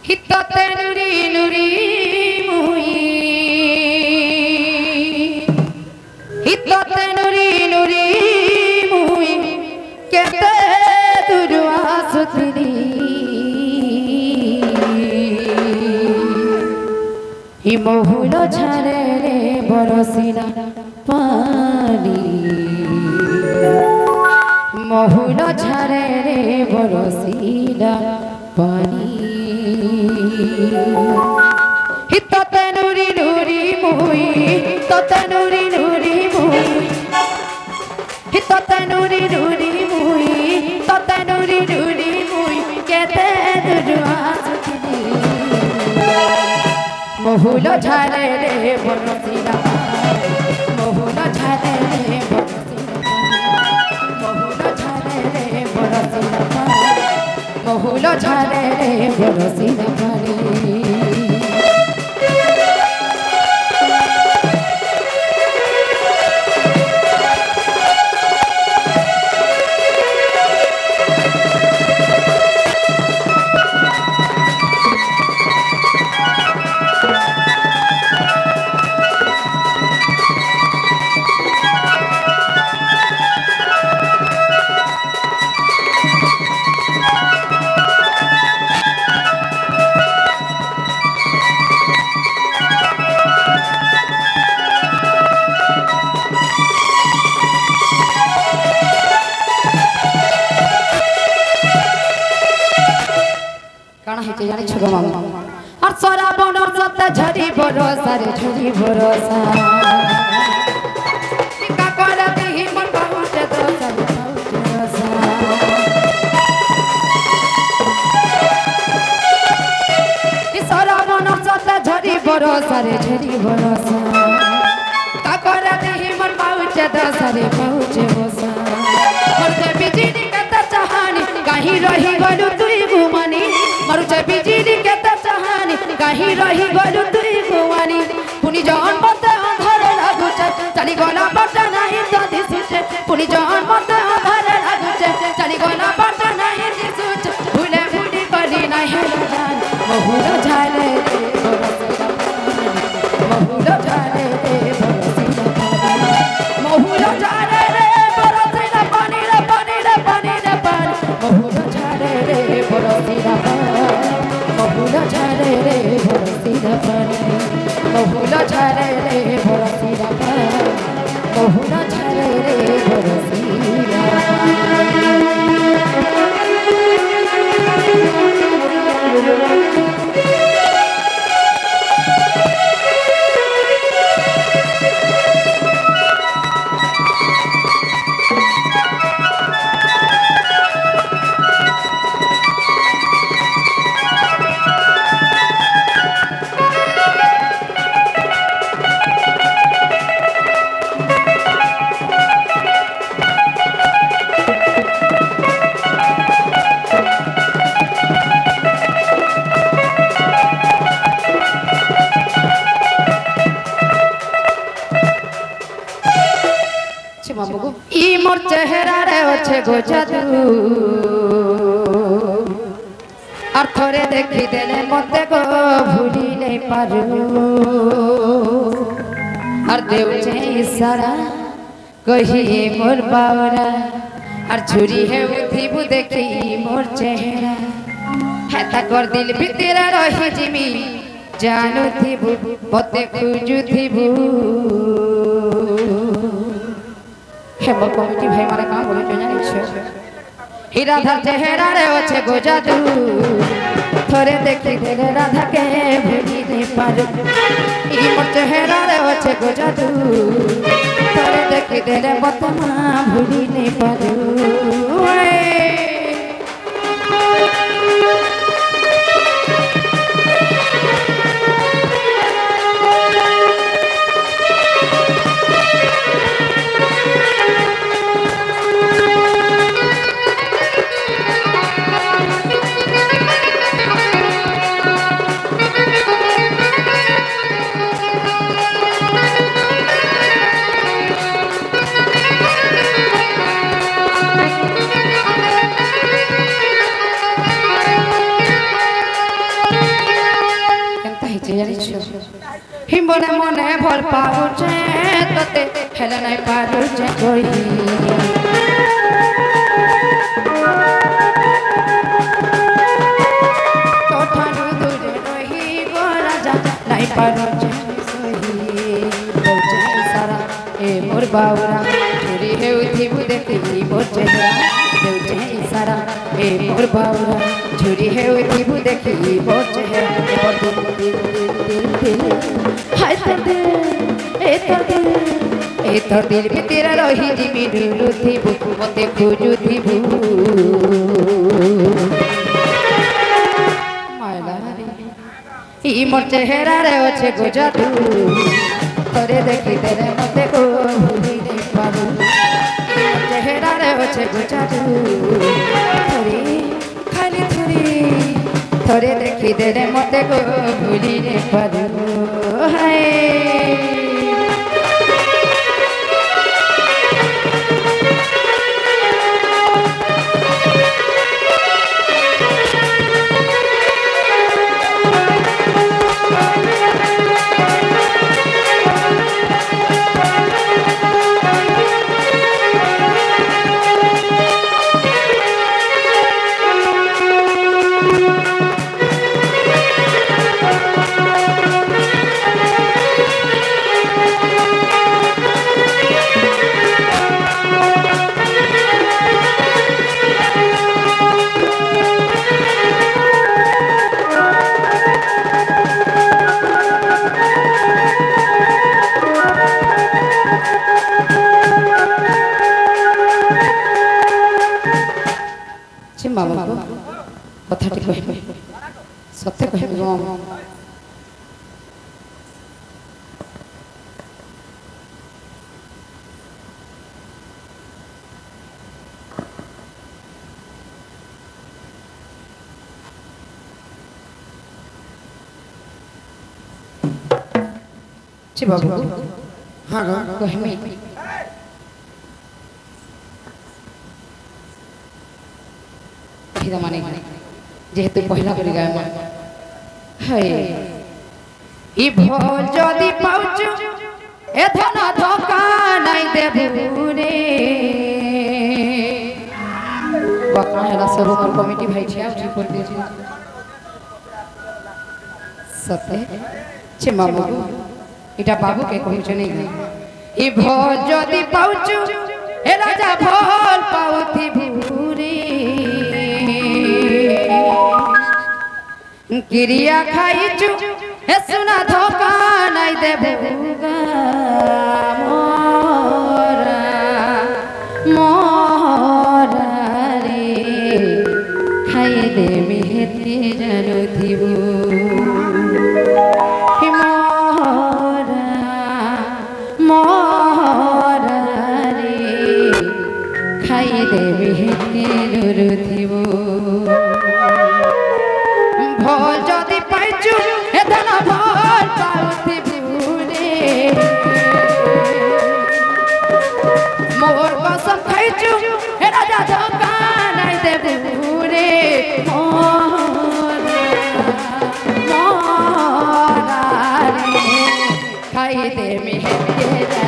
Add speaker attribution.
Speaker 1: Hitote nuri nuri mui Hitote nuri nuri mui Kete duru asutini Himohulo jhare re borosina pani Mohulo jhare re borosina pani Hitote nuri nuri mui Hitote nuri nuri mui Hitote nuri nuri mui Hitote nuri nuri mui Kete duru asutini Mohulo jhare re borosina Mohulo jhare re borosina Mohulo jhare re borosina Mohulo jhare re borosina pani জানি ছোট মামা আর সরা বনর সত্তা ঝরি ভরসা রে ঝরি ভরসা টিকা করা দিহি মন বাউটে দোসা দোসা সরা বনর সত্তা ঝরি ভরসা রে ঝরি ভরসা টিকা করা দিহি মন বাউটে দোসা রে বাউটে বসা মরতে বিজিনি কত চাহানি কাহি রহি গলু তুই ঘুমানি মরুছে বিজিনি কত চাহানি কাহি রহি গলু তুই ঘুমানি পুনি জন মতে অন্ধরে লাগুছে চালি গলা বাটা নাই তো দিশুছে পুনি জন মতে অন্ধরে লাগুছে চালি গলা বাটা নাই দিশুছে ভুলে ভুলি করি নাই হেলা জান মহুলো ঝালে মহুলো ঝালে মহুলো ঝালে রে বরসিনা পানি রে পানি রে পানি রে পানি মহুলো ঝালে রে বরসিনা পানি মহুলো ঝালে রে বরসিনা পানি মহুলো ঝালে রে বরসিনা পানি মহুলো ঝালে রে বরসিনা ই মোর চেহারারে আছে গো জাদু আর থরে দেখি দেলে মতে গো ভুলি নাই পারু আর দেউছে ইশারা কহি মোর বাউরা আর ঝুরি হে উঠিবু দেখি মোর চেহারা হেতা কর দিল ভিতরে রহি জিমি জানু থিবু মতে খুঁজু থিবু হেম কমিটি ভাই মারা কাম বলে জানিছ হি রাধার চেহারারে আছে গো জাদু থরে দেখি দেলে রাধাকে ভুলি নাই পারু ই মোর চেহারারে আছে গো জাদু থরে দেখি দেলে বতমা ভুলি নাই পারু হিমনে মনে ভল পাউছে তোতে হেলে নাই পারুছে কই তোঠারু দূরে রহি গো রাজা নাই পারুছে সহি বলছে সারা এ মোর বাউরা চুরি হেউথিবু দেখি মোর চেহারা দেউছে সারা এ মোর বাউরা চুরি হেউথিবু দেখি মোর চেহারা হায় তোর দিল এ তোর দিল ভিতরে রহি জিমি ডুলুথিবু মতে খুঁজুথিবু মায়লা ই মোর চেহারা রে আছে গো জাদু তোরে দেখি তেরে মতে গো ভুলি নাই পাবো ই মোর চেহারা রে আছে গো জাদু তোরে খালি তোরে দেখি তেরে মতে গো ভুলি নাই পাবো হায় কথাটি কহিবে সত্য কহিবে গো ছি বাবু হ্যাঁ কহিবে মানে যেহেতু পহিলা করে গায় মা হায় ই ভোল যদি পাউচু এ ধন ধোকা নাই দেবু রে বাকা হেলা সব মোর কমিটি ভাই ছিয়া উঠি করে দিয়েছি সতে ছে মামু এটা বাবু কে কইছ নাই ই ভোল যদি পাউচু এ রাজা ভোল পাউথি ভুরে क्रिया खाइचु ए सुना धोखा नहीं देबुगा मोरा मोरा रे खाई दे मेहते जानो थीबु मोरा मोरा रे खाई दे मेहते जानो थीबु भोल जदि पाइचु एधन भोल पाउथिबु रे मोर कसम खाइचु ए राजा धोखा नाइ देबु रे मोरा रे खाइ दे मेहते